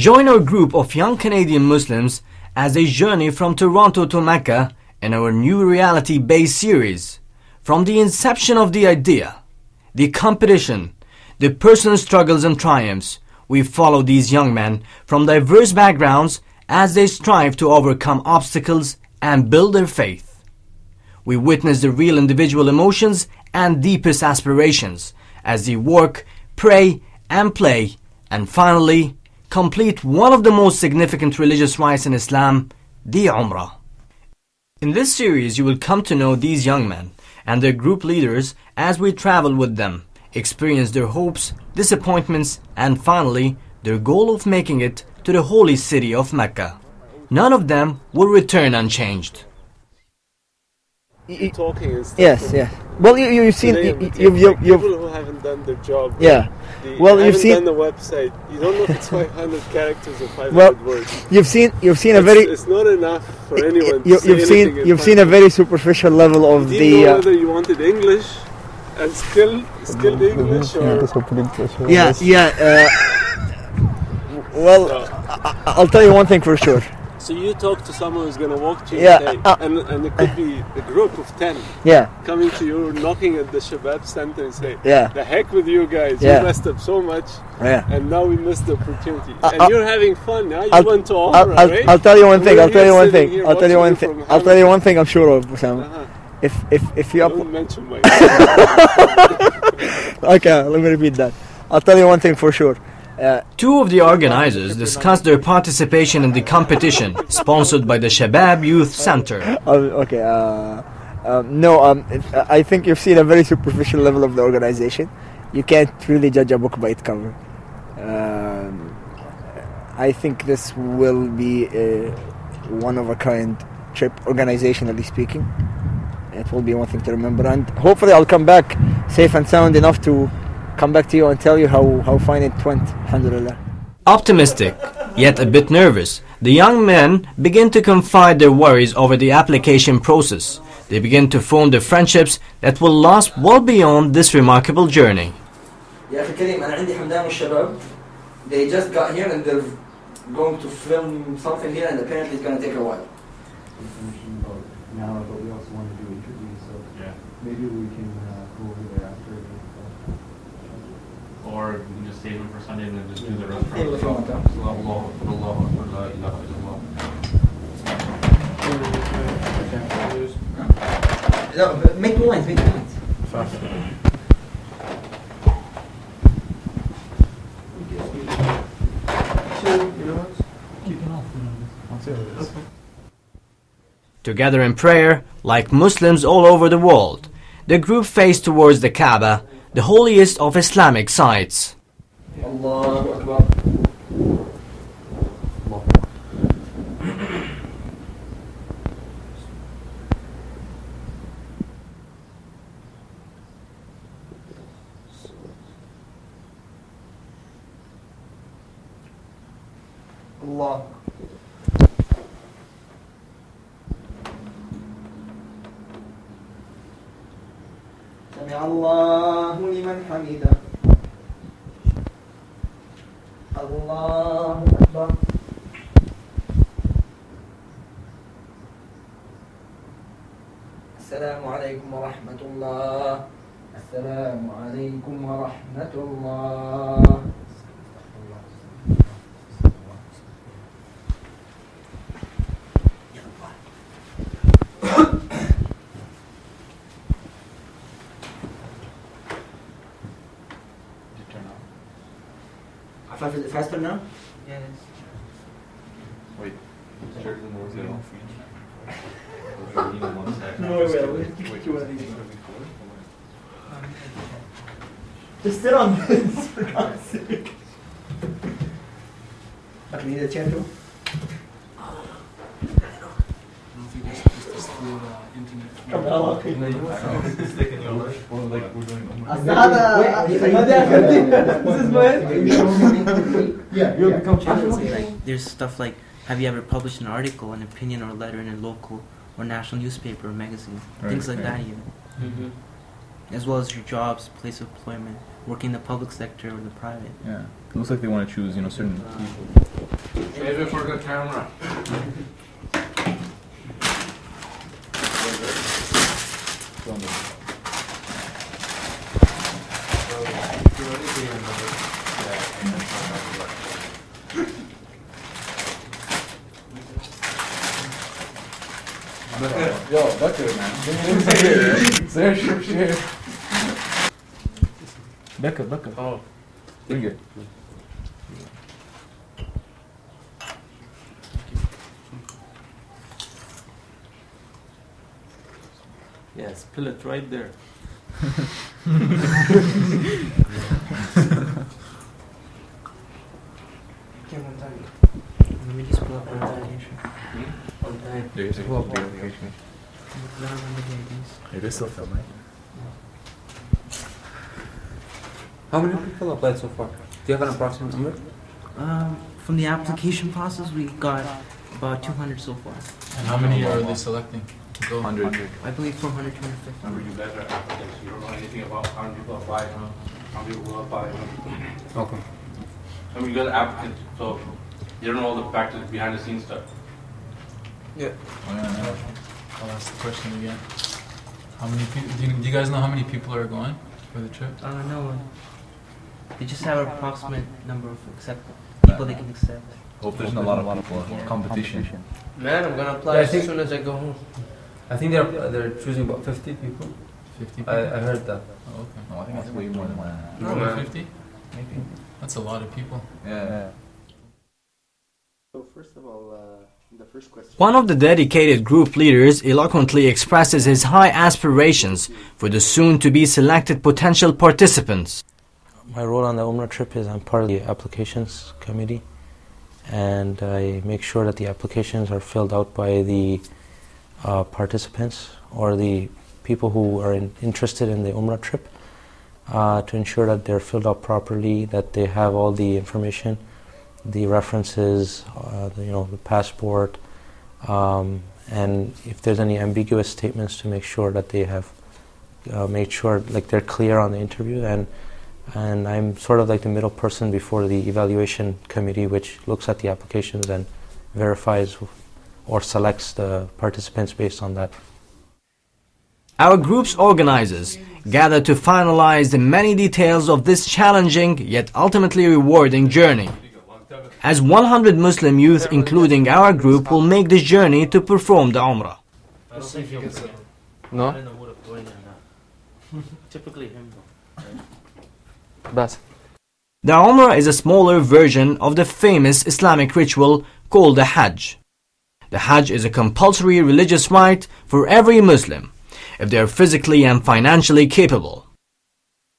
Join our group of young Canadian Muslims as they journey from Toronto to Mecca in our new reality-based series. From the inception of the idea, the competition, the personal struggles and triumphs, we follow these young men from diverse backgrounds as they strive to overcome obstacles and build their faith. We witness the real individual emotions and deepest aspirations as they work, pray and play, and finally complete one of the most significant religious rites in Islam, the Umrah. In this series you will come to know these young men and their group leaders as we travel with them, experience their hopes, disappointments, and finally their goal of making it to the holy city of Mecca. None of them will return unchanged. Talking and stuff. Yes, yeah. Well, you've seen you've people who haven't done their job. Yeah. Well, you've seen done the website. You don't know if it's 500 characters or 500 words. You've seen a very. It's not enough for anyone. You've seen a very superficial level of the. Do you know whether you wanted English and skilled English or? Yeah. Well, I'll tell you one thing for sure. So you talk to someone who's going to walk to you today, and it could be a group of 10 coming to you, knocking at the Shabab Center and say, the heck with you guys, you messed up so much, and now we missed the opportunity. And you're having fun, now you went to Umrah, right? I'll tell you one thing, I'll tell you one thing I'm sure of, Osama. If you don't mention my Okay, let me repeat that. I'll tell you one thing for sure. Two of the organizers discussed their participation in the competition sponsored by the Shabab Youth Center. I think you've seen a very superficial level of the organization. You can't really judge a book by its cover. I think this will be a one-of-a-kind trip, organizationally speaking. It will be one thing to remember, and hopefully I'll come back safe and sound enough to come back to you and tell you how fine it went, alhamdulillah. Optimistic, yet a bit nervous, the young men begin to confide their worries over the application process. They begin to form the friendships that will last well beyond this remarkable journey. They just got here and they're going to film something here, and apparently it's going to take a while. Now, but we also want to do interviews, so maybe we can go over there after. Or we can just save them for Sunday and then just do the rest from the Make lines. Fast. Together in prayer, like Muslims all over the world, the group faced towards the Kaaba, the holiest of Islamic sites. Allahu Akbar. Allah. سمع الله لمن حمده. الله أكبر. السلام عليكم ورحمة الله. السلام عليكم ورحمة الله. Is it faster now? Yeah, it is. Wait. No, it will. Just sit on this, for God's sake. Okay, you need a chair too? There's stuff like, have you ever published an article, an opinion, or a letter in a local or national newspaper or magazine? Things like that even. As well as your jobs, place of employment, working in the public sector or the private. Yeah, it looks like they want to choose, certain people. Maybe for the camera. Yo, Becker, man. Becker. Oh. Bring it. Yes, spill it right there. Let me just pull up our application. There's a pull up the application. It is still filming. How many people applied so far? Do you have an approximate number? From the application process, we got about 200 so far. And how many are they selecting? 100. I believe 400, 250. Remember, you guys are applicants. You don't know anything about how many people apply, how many people will apply. Okay. I mean, you guys are applicants, so you don't know all the factors behind the scenes stuff. Yeah. Oh, yeah, I'll ask the question again. How many people? Do you guys know how many people are going for the trip? No. They just have an approximate number of people they can accept. Hope there's not a lot of people. Competition. Man, I'm gonna apply as soon as I go home. I think they're choosing about 50 people. 50 people? I heard that. Oh, okay. No, I think that's way more than that. No, man. 50? Maybe. That's a lot of people. Yeah. So first of all, the first question. One of the dedicated group leaders eloquently expresses his high aspirations for the soon-to-be selected potential participants. My role on the Umrah trip is I'm part of the applications committee, and I make sure that the applications are filled out by the participants or the people who are interested in the Umrah trip to ensure that they're filled out properly, that they have all the information, the references, the passport, and if there's any ambiguous statements, to make sure that they have made sure they're clear on the interview. And I'm sort of like the middle person before the evaluation committee, which looks at the applications and verifies or selects the participants based on that. Our group's organizers gather to finalize the many details of this challenging yet ultimately rewarding journey. As 100 Muslim youth, including our group, will make this journey to perform the Umrah. No? Typically him. Bas. The Umrah is a smaller version of the famous Islamic ritual called the Hajj. The Hajj is a compulsory religious rite for every Muslim, if they are physically and financially capable.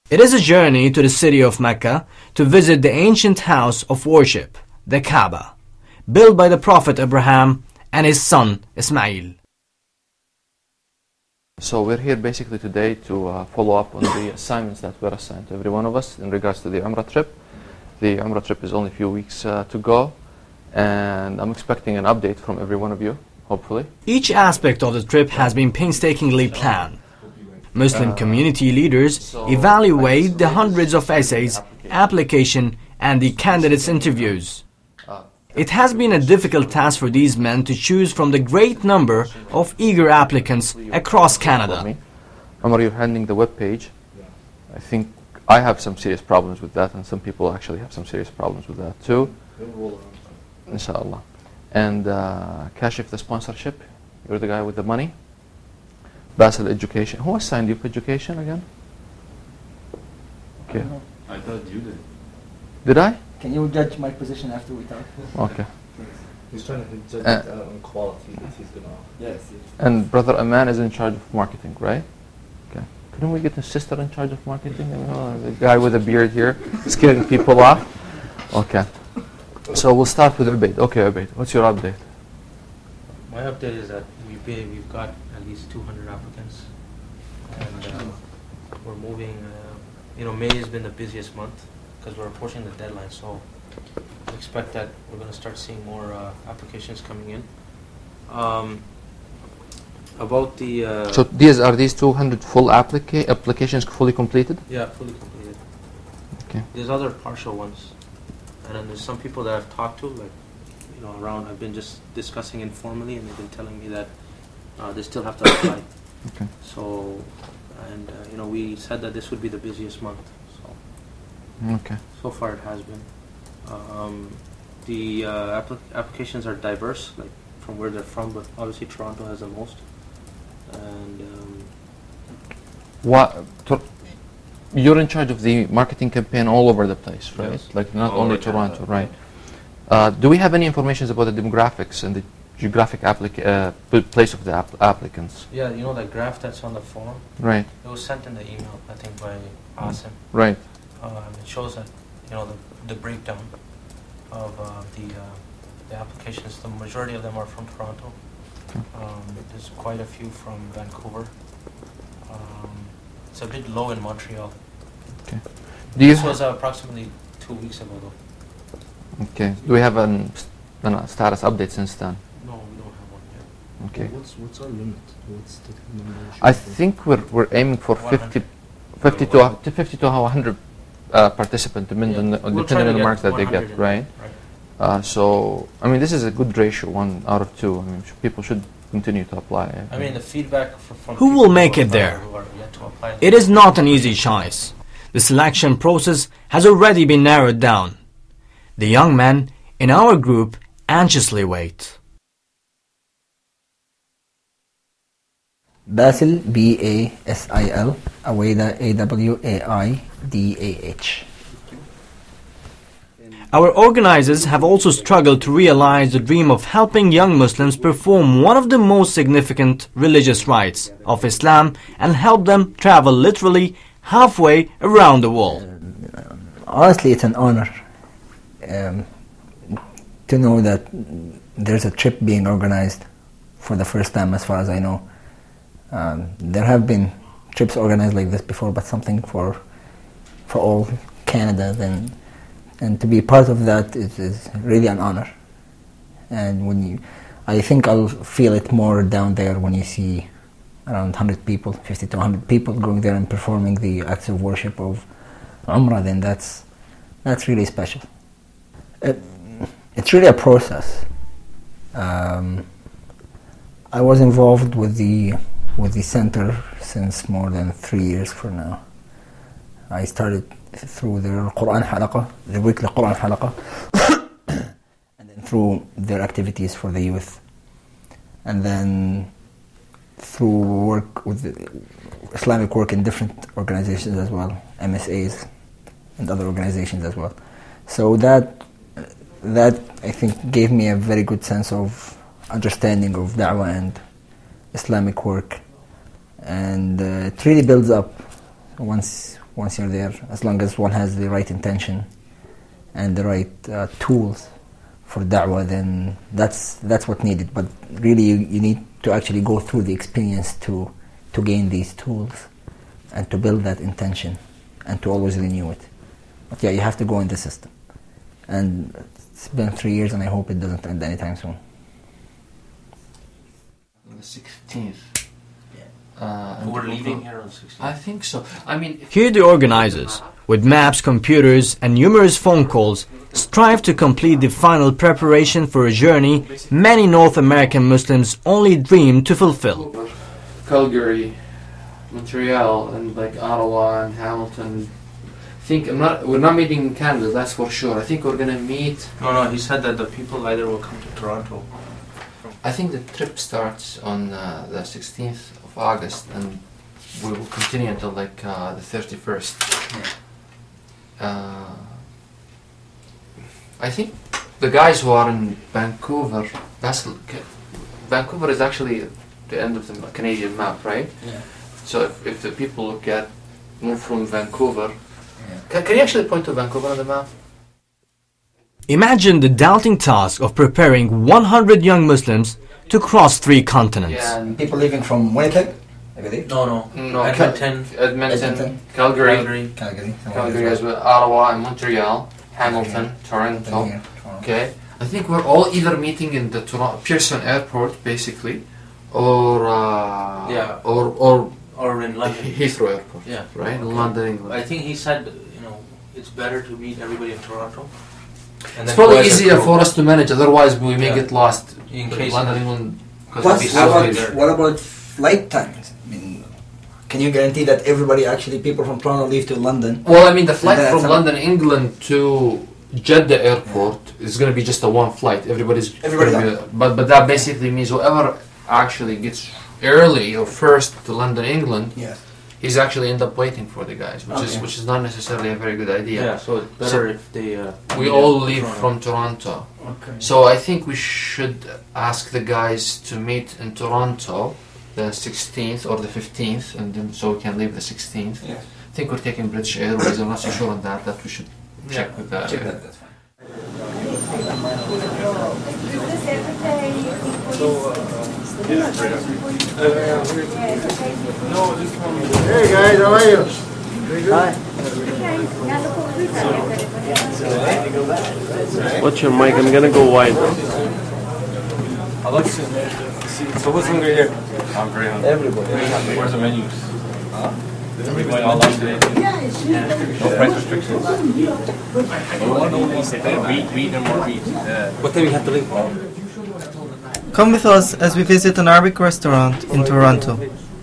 It is a journey to the city of Mecca to visit the ancient house of worship, the Kaaba, built by the Prophet Abraham and his son Ismail. So we're here basically today to follow up on the assignments that were assigned to every one of us in regards to the Umrah trip. The Umrah trip is only a few weeks to go, and I'm expecting an update from every one of you, hopefully. Each aspect of the trip has been painstakingly planned. Muslim community leaders evaluate the hundreds of essays, application, and the candidates' interviews. It has been a difficult task for these men to choose from the great number of eager applicants across Canada. Omar, you're handling the web page. I think I have some serious problems with that, and some people actually have some serious problems with that too. Inshallah. And Kashif, the sponsorship. You're the guy with the money. Basel, education. Who assigned you for education again? Okay. I thought you did. Did I? Can you judge my position after we talk? Okay. He's trying to judge it on quality that he's gonna. Yes. And Brother Aman is in charge of marketing, right? Okay. Couldn't we get a sister in charge of marketing? The guy with a beard here scaring people off. Okay. So we'll start with Ubaid. Okay, Ubaid, what's your update? My update is that we've got at least 200 applicants, and we're moving. May has been the busiest month because we're approaching the deadline, so I expect that we're going to start seeing more applications coming in. About the... So are these 200 full applications fully completed? Yeah, fully completed. Okay. There's other partial ones, and then there's some people that I've talked to, like around. I've been just discussing informally, and they've been telling me that they still have to apply. Okay. So, and we said that this would be the busiest month. So, okay. So far it has been. The applications are diverse, like from where they're from, but obviously Toronto has the most. And you're in charge of the marketing campaign all over the place, right? Yes. Like not All only over Toronto, Canada. right? Do we have any information about the demographics and the geographic place of the applicants? yeah, the graph that's on the form. Right. It was sent in the email, I think, by Asim. Right. It shows that the breakdown of the applications. The majority of them are from Toronto. Okay. There's quite a few from Vancouver. It's a bit low in Montreal. Okay. This was approximately 2 weeks ago, though. Okay. Do we have a status update since then? No, we don't have one yet. Okay. Well, what's our limit? What's the number? I think we're aiming for 50 to 100 participants, depending on the marks that they get, right? So, I mean, this is a good ratio, 1 out of 2. I mean, people should continue to apply. I mean, the feedback from who will make it there? It is not an easy choice. The selection process has already been narrowed down. The young men in our group anxiously wait. Basil, B-A-S-I-L, Awaidah, A-W-A-I-D-A-H. Our organizers have also struggled to realize the dream of helping young Muslims perform one of the most significant religious rites of Islam and help them travel literally halfway around the world. Honestly, it's an honor to know that there's a trip being organized for the first time, as far as I know. There have been trips organized like this before, but something for all Canada, and to be part of that is really an honor. And I think I'll feel it more down there when you see around 100 people, 50 to 100 people going there and performing the acts of worship of Umrah. Then that's really special. It's really a process. I was involved with the center since more than 3 years for now. I started through their Quran Halaqa, the weekly Quran Halaqa, and then through their activities for the youth, and then through work with Islamic work in different organizations as well, MSAs and other organizations as well. So that I think gave me a very good sense of understanding of da'wah and Islamic work, and it really builds up once you're there, as long as one has the right intention and the right tools for da'wah, then that's what's needed. But really you need to actually go through the experience to gain these tools and to build that intention and to always renew it. But yeah, you have to go in the system. And it's been 3 years, and I hope it doesn't end anytime soon. On the 16th. We're leaving here on 16th. I think so. I mean, Here the organizers, with maps, computers and numerous phone calls, strive to complete the final preparation for a journey many North American Muslims only dream to fulfill. Calgary, Montreal, and like Ottawa and Hamilton. We're not meeting in Canada, that's for sure. I think we're gonna meet. No, he said that the people either will come to Toronto. I think the trip starts on the 16th of August, and we will continue until like the 31st. I think the guys who are in Vancouver, Vancouver is actually the end of the Canadian map, right? Yeah. So if the people move from Vancouver, can you actually point to Vancouver on the map? Imagine the daunting task of preparing 100 young Muslims to cross 3 continents. Yeah, and People leaving from Winnipeg, I believe? No. Edmonton, Edmonton. Calgary Calgary as well, Ottawa and Montreal, Hamilton, Toronto. Okay, I think we're all either meeting in the Pearson Airport, basically, or in London. Heathrow Airport. Yeah. Right, in London, England. I think he said, it's better to meet everybody in Toronto. It's probably easier for us to manage, otherwise we may get lost in case London. Plus, what about flight times? I mean, can you guarantee that everybody, actually, people from Toronto leave to London? Well, I mean, the flight from London, England to Jeddah airport is going to be just a one flight. But that basically means whoever actually gets early or first to London, England, he's actually end up waiting for the guys, which is not necessarily a very good idea. Yeah, so it's better if they. We all leave from Toronto. Okay. So I think we should ask the guys to meet in Toronto the 16th or the 15th, and then so we can leave the 16th. Yeah. I think we're taking British Airways. I'm not so sure on that. That we should check with that. Check that. That's fine. Hey guys, how are you? Hi. What's your mic? I'm gonna go wide. Alexa, so who's hungry here? I'm very hungry. Everybody. Where's the menus? Is everybody all on today? No price restrictions. Wheat and more wheat. What time you have to leave? Come with us as we visit an Arabic restaurant in Toronto.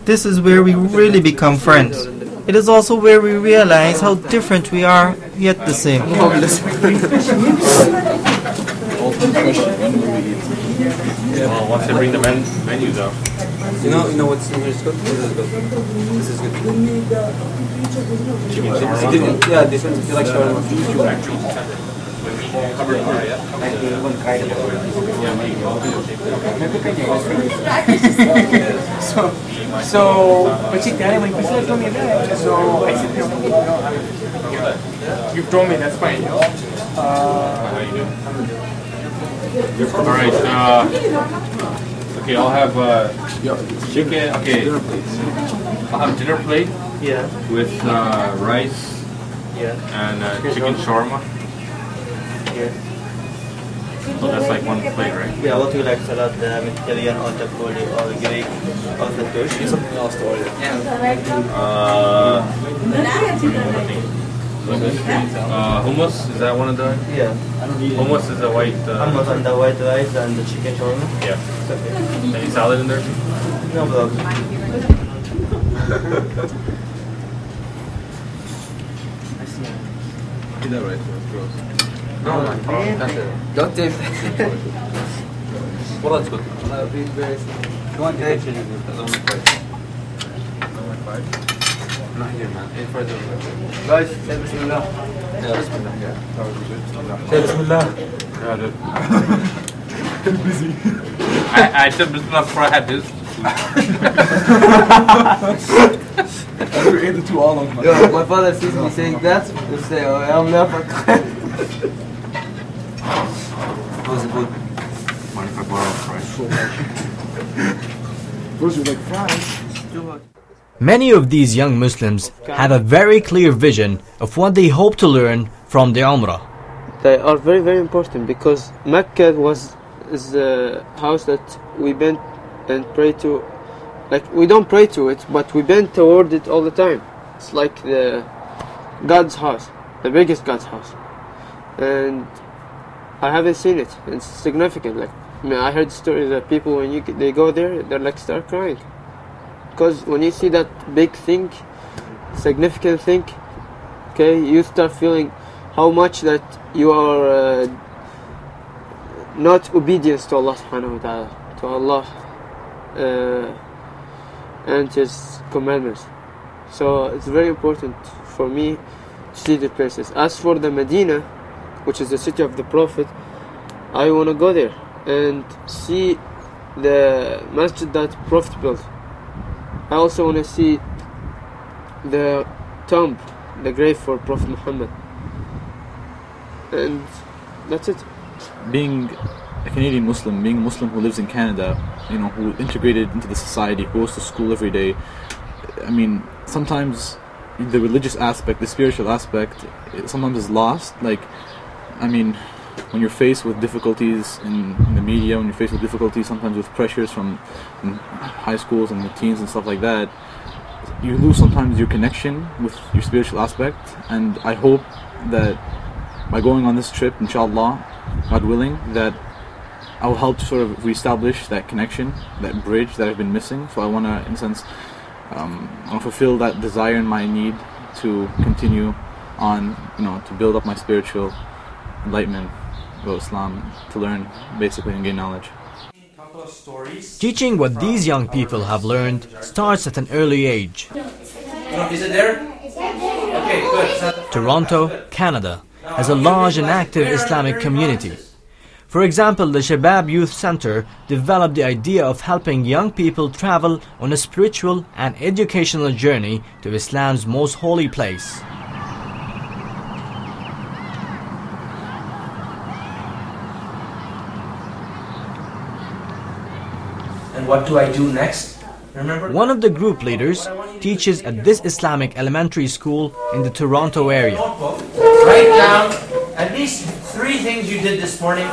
This is where we really become friends. It is also where we realize how different we are, yet the same. Well, once they bring the menus out. You know what's in here is good? This is good. This is good. Chicken shawarma. Yeah, this one. You like shawarma? So, but you got it. Like, you told me that. So I said, you told me that's fine. How you doing? All right. Okay, I'll have chicken. Okay, I'll have dinner plate. Yeah. With rice. Yeah. And chicken shawarma. Yeah. So that's like one plate, right? Yeah. What do you like? Salad, Mediterranean, or tapoli, or Greek, or Turkish? Need something else to order. Hummus, is that one of the? Yeah. Hummus is the white. Hummus and the white rice and the chicken shawarma. Yeah. Okay. Any salad in there? No problem. Get that right. No, man. Don't taste it. Well, that's good. Go on, take it. Not here, man. In further. Guys, say Bismillah. Yeah, Bismillah. Yeah, that would be good. Bismillah. Say Bismillah. Yeah, dude. Busy. I said Bismillah before I had this. I ate the two all of them. Yo, my father sees me saying that, he'll say, oh, I'm never. How's it good? Mind if I borrow fries? Those are like fries. Many of these young Muslims have a very clear vision of what they hope to learn from the Umrah. They are very, very important because Mecca is the house that we bend and pray to. Like, we don't pray to it, but we bend toward it all the time. It's like the God's house, the biggest God's house. And I haven't seen it. It's significant. Like, I mean, I heard stories that people, when they go there, they're like start crying. Because when you see that big thing, significant thing, okay, you start feeling how much that you are not obedience to Allah subhanahu wa ta'ala, to Allah and His commandments. So it's very important for me to see the places. As for the Medina, which is the city of the Prophet, I want to go there and see the masjid that Prophet built. I also want to see the tomb, the grave for Prophet Muhammad. And that's it. Being a Canadian Muslim, being a Muslim who lives in Canada, you know, who integrated into the society, who goes to school every day, I mean, sometimes the religious aspect, the spiritual aspect, sometimes is lost. Like, I mean, when you're faced with difficulties in the media, when you're faced with difficulties sometimes with pressures from high schools and the teens and stuff like that, you lose sometimes your connection with your spiritual aspect. And I hope that by going on this trip, inshallah, God willing, that I will help to sort of reestablish that connection, that bridge that I've been missing. So I want to, in a sense, I want to fulfill that desire and my need to continue on, to build up my spiritual enlightenment about Islam, to learn basically and gain knowledge. Teaching what these young people have learned starts at an early age. Is it there? Okay, good. Toronto, Canada, has a large and active Islamic community. For example, the Shabab Youth Center developed the idea of helping young people travel on a spiritual and educational journey to Islam's most holy place. And what do I do next? Remember? One of the group leaders teaches at this Islamic elementary school in the Toronto area. Write down at least 3 things you did this morning.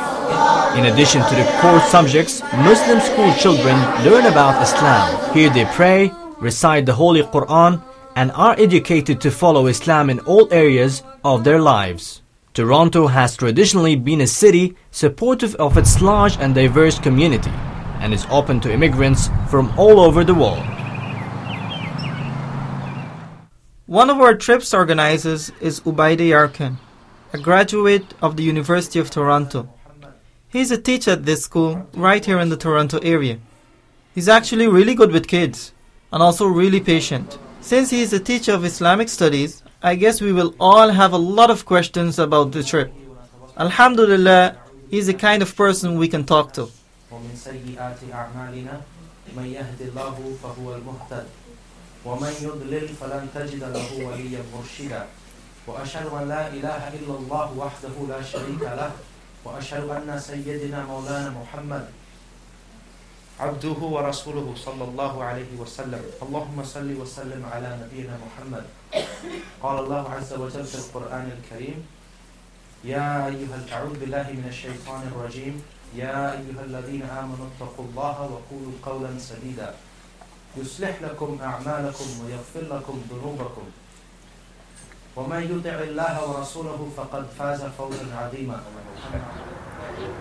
In addition to the core subjects, Muslim school children learn about Islam. Here they pray, recite the Holy Quran, and are educated to follow Islam in all areas of their lives. Toronto has traditionally been a city supportive of its large and diverse community, and is open to immigrants from all over the world. One of our trips organizers is Ubaida Yarkan, a graduate of the University of Toronto. He's a teacher at this school right here in the Toronto area. He's actually really good with kids and also really patient. Since he is a teacher of Islamic studies, I guess we will all have a lot of questions about the trip. Alhamdulillah, he's the kind of person we can talk to. ومن سيئات أعمالنا من يهد الله فهو المهتد ومن يضلل فلن تجد له وليا مرشدا وأشهد أن لا إله إلا الله وحده لا شريك له وأشهد أن سيدنا مولانا محمد عبده ورسوله صلى الله عليه وسلم اللهم صل وسلم على نبينا محمد قال الله عز وجل في القرآن الكريم يا أيها أعوذ بالله من الشيطان الرجيم يا أيها الذين آمنوا اتقوا الله وقولوا قولا سديدا يصلح لكم أعمالكم ويغفر لكم ذنوبكم ومن يطع الله ورسوله فقد فاز فوزا عظيما.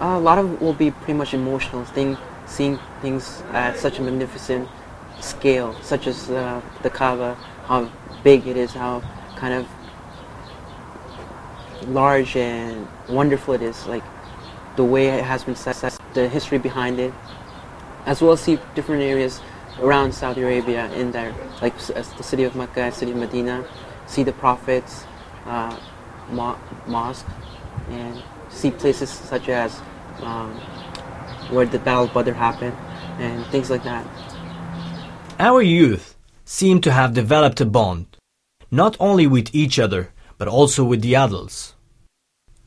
A lot of it will be pretty much emotional, seeing things at such a magnificent scale, such as the Kaaba, how big it is, how kind of large and wonderful it is, like the way it has been set, the history behind it, as well as see different areas around Saudi Arabia in there, like the city of Mecca, city of Medina, see the Prophet's mosque, and see places such as where the Battle of Badr happened, and things like that. Our youth seem to have developed a bond, not only with each other, but also with the adults.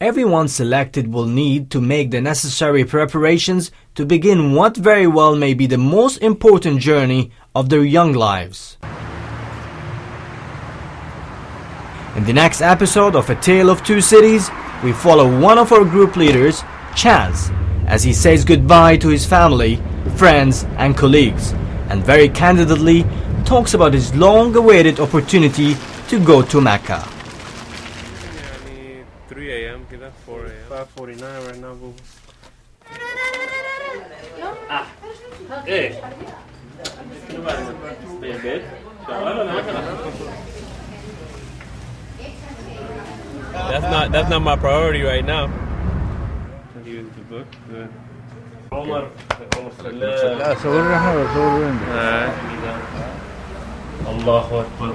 Everyone selected will need to make the necessary preparations to begin what very well may be the most important journey of their young lives. In the next episode of A Tale of Two Cities, we follow one of our group leaders, Chaz, as he says goodbye to his family, friends and colleagues, and very candidly talks about his long-awaited opportunity to go to Mecca. 3 a.m. كده 4 a.m. 5:49 right now. ايه stay in bed. That's not my priority right now. Use the book. Good. عمر لا صورنا احنا ولا صور وين؟ الله أكبر.